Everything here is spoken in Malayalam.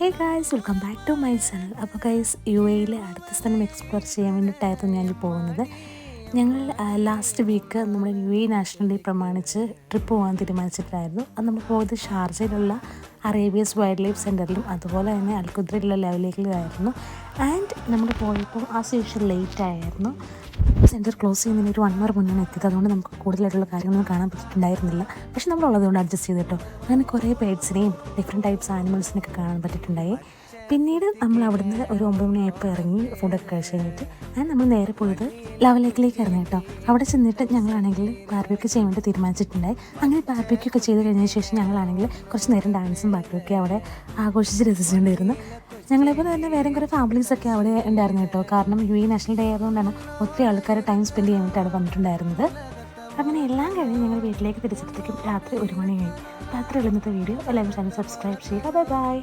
Hey guys, welcome back to my channel. അപ്പോൾ ഗൈസ്, യു എയിലെ അടുത്ത സ്ഥലം എക്സ്പ്ലോർ ചെയ്യാൻ വേണ്ടിയിട്ടായിരുന്നു ഞാൻ പോകുന്നത്. ഞങ്ങൾ ലാസ്റ്റ് വീക്ക് നമ്മുടെ യു എ നാഷണൽ ഡേ പ്രമാണിച്ച് ട്രിപ്പ് പോകാൻ തീരുമാനിച്ചിട്ടായിരുന്നു. അത് നമ്മൾ പോയത് ഷാർജയിലുള്ള അറേബ്യസ് വൈൽഡ് ലൈഫ് സെൻറ്ററിലും അതുപോലെ തന്നെ അൽഖുദ്രയിലുള്ള ലെവലേക്കിലുമായിരുന്നു. ആൻഡ് നമ്മൾ പോയപ്പോൾ ആസ് യൂഷ്വൽ ലേറ്റ് ആയിരുന്നു. സെൻറ്റർ ക്ലോസ് ചെയ്യുന്നതിന് ഒരു 1 hour മുന്നാണ് എത്തിയത്. അതുകൊണ്ട് നമുക്ക് കൂടുതലായിട്ടുള്ള കാര്യങ്ങളൊന്നും കാണാൻ പറ്റിയിട്ടുണ്ടായിരുന്നില്ല. പക്ഷെ നമ്മളുള്ളതുകൊണ്ട് അഡ്ജസ്റ്റ് ചെയ്ത് കേട്ടോ. അങ്ങനെ കുറേ ബേഡ്സിനെയും ഡിഫറെൻറ്റ് ടൈപ്സ് ആനിമൽസിനൊക്കെ കാണാൻ പറ്റിയിട്ടുണ്ടായി. പിന്നീട് നമ്മൾ അവിടുന്ന് ഒരു 9 മണിയായപ്പോൾ ഇറങ്ങി ഫുഡൊക്കെ കഴിച്ച് കഴിഞ്ഞിട്ട് നമ്മൾ നേരെ പോയത് ലെവലേക്കിലേക്കായിരുന്നു കേട്ടോ. അവിടെ ചെന്നിട്ട് ഞങ്ങളാണെങ്കിൽ ബാർബിക്യൂ ചെയ്യാൻ വേണ്ടി തീരുമാനിച്ചിട്ടുണ്ടായി. അങ്ങനെ ബാർബിക്യൂ ഒക്കെ ചെയ്ത് കഴിഞ്ഞതിന് ശേഷം ഞങ്ങളാണെങ്കിൽ കുറച്ച് നേരം ഡാൻസും ബാർബിക്യൂ അവിടെ ആഘോഷിച്ച് രസിച്ചുകൊണ്ടിരുന്നു. ഞങ്ങളെപ്പോലെ തന്നെ വേറെ കുറേ ഫാമിലീസൊക്കെ അവിടെ ഉണ്ടായിരുന്നു കേട്ടോ. കാരണം യു എ നാഷണൽ ഡേ ആയതുകൊണ്ടാണ് ഒത്തിരി ആൾക്കാർ ടൈം സ്പെൻഡ് ചെയ്യാൻ വേണ്ടിയിട്ടാണ് വന്നിട്ടുണ്ടായിരുന്നത്. അങ്ങനെ എല്ലാം കഴിഞ്ഞ് ഞങ്ങൾ വീട്ടിലേക്ക് തിരിച്ചെത്തിക്കും രാത്രി 1 മണി കഴിഞ്ഞു. രാത്രി ഇന്നത്തെ വീഡിയോ എല്ലാവരും ചാനൽ സബ്സ്ക്രൈബ് ചെയ്യുക. Bye bye.